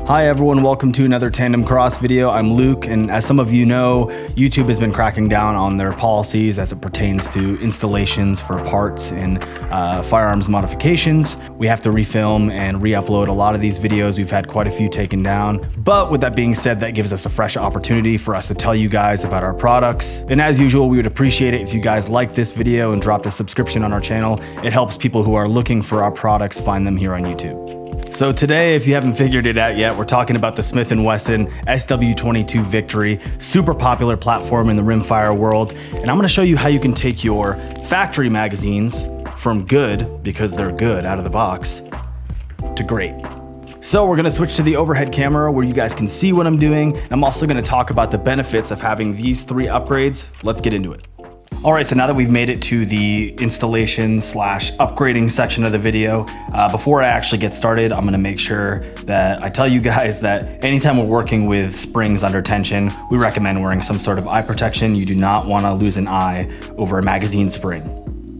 Hi everyone, welcome to another Tandemkross video. I'm Luke, and as some of you know, YouTube has been cracking down on their policies as it pertains to installations for parts and firearms modifications. We have to refilm and re-upload a lot of these videos. We've had quite a few taken down, but with that being said, that gives us a fresh opportunity for us to tell you guys about our products. And as usual, we would appreciate it if you guys liked this video and dropped a subscription on our channel. It helps people who are looking for our products find them here on YouTube. So today, if you haven't figured it out yet, we're talking about the Smith Wesson SW22 Victory, super popular platform in the rimfire world. And I'm gonna show you how you can take your factory magazines from good, because they're good out of the box, to great. So we're gonna switch to the overhead camera where you guys can see what I'm doing. I'm also gonna talk about the benefits of having these three upgrades. Let's get into it. All right, so now that we've made it to the installation / upgrading section of the video, before I actually get started, I'm gonna make sure that I tell you guys that anytime we're working with springs under tension, we recommend wearing some sort of eye protection. You do not wanna lose an eye over a magazine spring.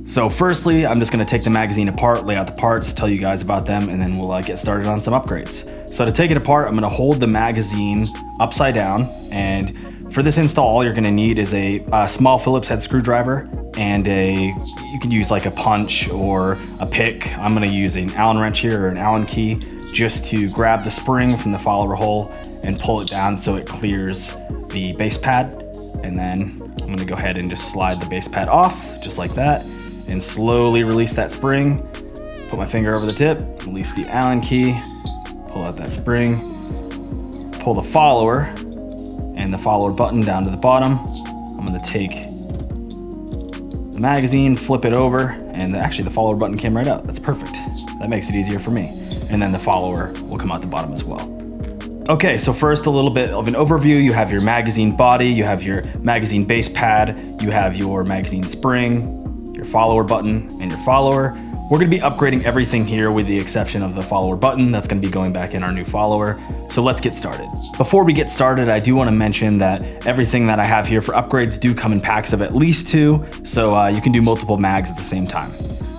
So firstly, I'm just gonna take the magazine apart, lay out the parts, tell you guys about them, and then we'll get started on some upgrades. So to take it apart, I'm gonna hold the magazine upside down, and for this install, all you're gonna need is a small Phillips head screwdriver and you can use like a punch or a pick. I'm gonna use an Allen wrench here or an Allen key just to grab the spring from the follower hole and pull it down so it clears the base pad. And then I'm gonna go ahead and just slide the base pad off just like that and slowly release that spring. Put my finger over the tip, release the Allen key, pull out that spring, pull the follower and the follower button down to the bottom. I'm gonna take the magazine, flip it over, and actually the follower button came right out. That's perfect. That makes it easier for me. And then the follower will come out the bottom as well. Okay, so first a little bit of an overview. You have your magazine body, you have your magazine base pad, you have your magazine spring, your follower button, and your follower. We're gonna be upgrading everything here with the exception of the follower button. That's gonna be going back in our new follower. So let's get started. Before we get started, I do wanna mention that everything that I have here for upgrades do come in packs of at least 2, so you can do multiple mags at the same time.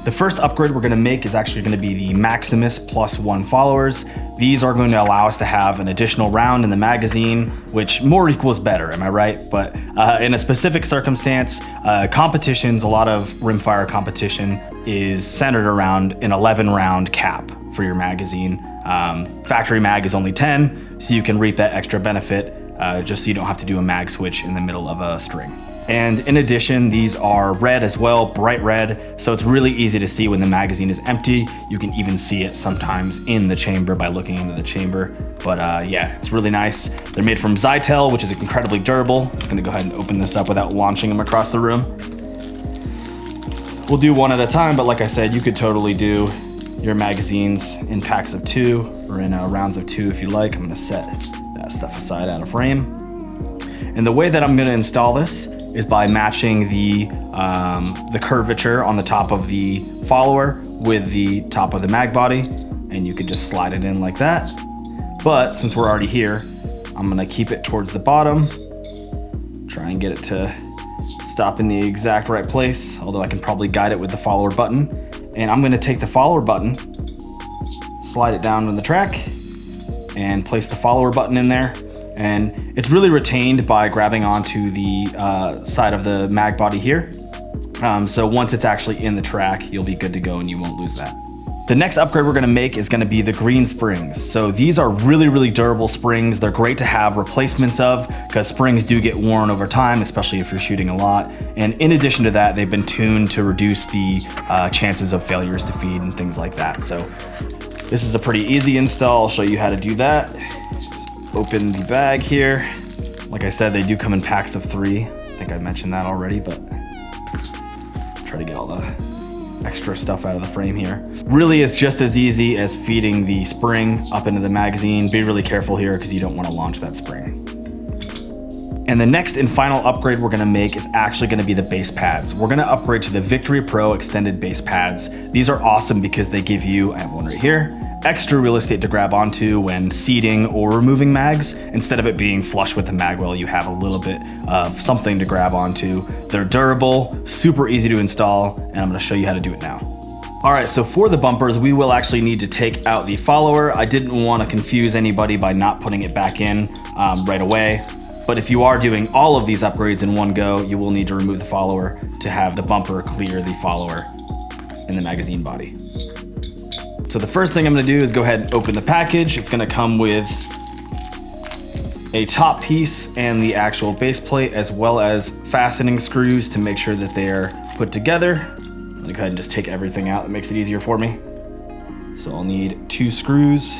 The first upgrade we're gonna make is actually gonna be the Maximus +1 followers. These are going to allow us to have an additional round in the magazine, which more equals better, am I right? But in a specific circumstance, competitions, a lot of rimfire competition is centered around an 11 round cap for your magazine. Factory mag is only 10, so you can reap that extra benefit just so you don't have to do a mag switch in the middle of a string. And in addition, these are red as well, bright red, so it's really easy to see when the magazine is empty. You can even see it sometimes in the chamber by looking into the chamber. But yeah, it's really nice. They're made from Zytel, which is incredibly durable. I'm gonna go ahead and open this up without launching them across the room. We'll do one at a time, but like I said, you could totally do your magazines in packs of 2 or in rounds of 2 if you like. I'm gonna set that stuff aside out of frame. And the way that I'm gonna install this is by matching the curvature on the top of the follower with the top of the mag body, and you could just slide it in like that. But since we're already here, I'm gonna keep it towards the bottom, try and get it to stop in the exact right place, although I can probably guide it with the follower button. And I'm gonna take the follower button, slide it down on the track, and place the follower button in there. And it's really retained by grabbing onto the side of the mag body here. So once it's actually in the track, you'll be good to go and you won't lose that. The next upgrade we're gonna make is gonna be the green springs. So these are really, really durable springs. They're great to have replacements of because springs do get worn over time, especially if you're shooting a lot. And in addition to that, they've been tuned to reduce the chances of failures to feed and things like that. So this is a pretty easy install. I'll show you how to do that. Open the bag here. Like I said, they do come in packs of 3. I think I mentioned that already, but try to get all the extra stuff out of the frame here. Really, it's just as easy as feeding the spring up into the magazine. Be really careful here because you don't want to launch that spring. And the next and final upgrade we're gonna make is actually gonna be the base pads. We're gonna upgrade to the Victory Pro extended base pads. These are awesome because they give you, I have one right here, extra real estate to grab onto when seating or removing mags. Instead of it being flush with the mag well, you have a little bit of something to grab onto. They're durable, super easy to install, and I'm gonna show you how to do it now. All right, so for the bumpers, we will actually need to take out the follower. I didn't want to confuse anybody by not putting it back in right away. But if you are doing all of these upgrades in one go, you will need to remove the follower to have the bumper clear the follower in the magazine body. So the first thing I'm gonna do is go ahead and open the package. It's gonna come with a top piece and the actual base plate, as well as fastening screws to make sure that they are put together. I'm gonna go ahead and just take everything out. It makes it easier for me. So I'll need 2 screws.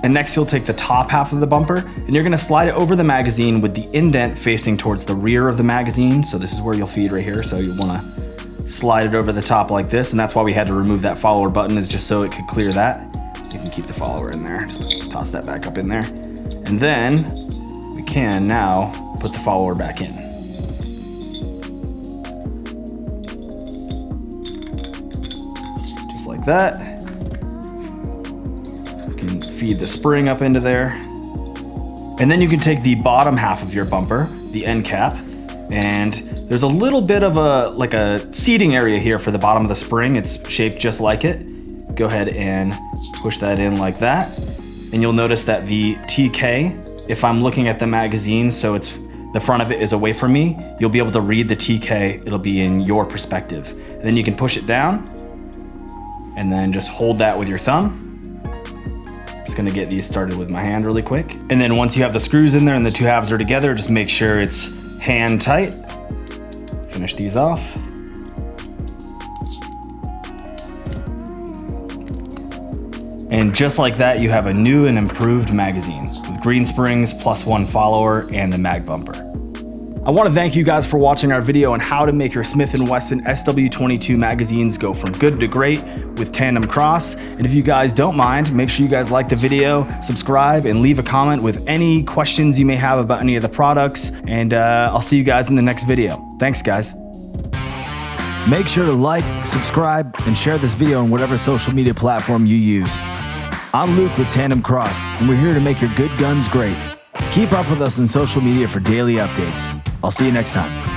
And next you'll take the top half of the bumper and you're gonna slide it over the magazine with the indent facing towards the rear of the magazine. So this is where you'll feed right here. So you wanna slide it over the top like this. And that's why we had to remove that follower button, is just so it could clear that. You can keep the follower in there. Just toss that back up in there. And then we can now put the follower back in. Just like that. Feed the spring up into there. And then you can take the bottom half of your bumper, the end cap, and there's a little bit of a seating area here for the bottom of the spring. It's shaped just like it. Go ahead and push that in like that. And you'll notice that the TK, if I'm looking at the magazine, so it's the front of it is away from me, you'll be able to read the TK. It'll be in your perspective. And then you can push it down and then just hold that with your thumb. Just gonna get these started with my hand really quick. And then once you have the screws in there and the 2 halves are together, just make sure it's hand tight. Finish these off. And just like that, you have a new and improved magazine with green springs, +1 follower, and the mag bumper. I want to thank you guys for watching our video on how to make your Smith & Wesson SW22 magazines go from good to great with Tandemkross. And if you guys don't mind, make sure you guys like the video, subscribe, and leave a comment with any questions you may have about any of the products. And I'll see you guys in the next video. Thanks, guys. Make sure to like, subscribe, and share this video on whatever social media platform you use. I'm Luke with Tandemkross, and we're here to make your good guns great. Keep up with us on social media for daily updates. I'll see you next time.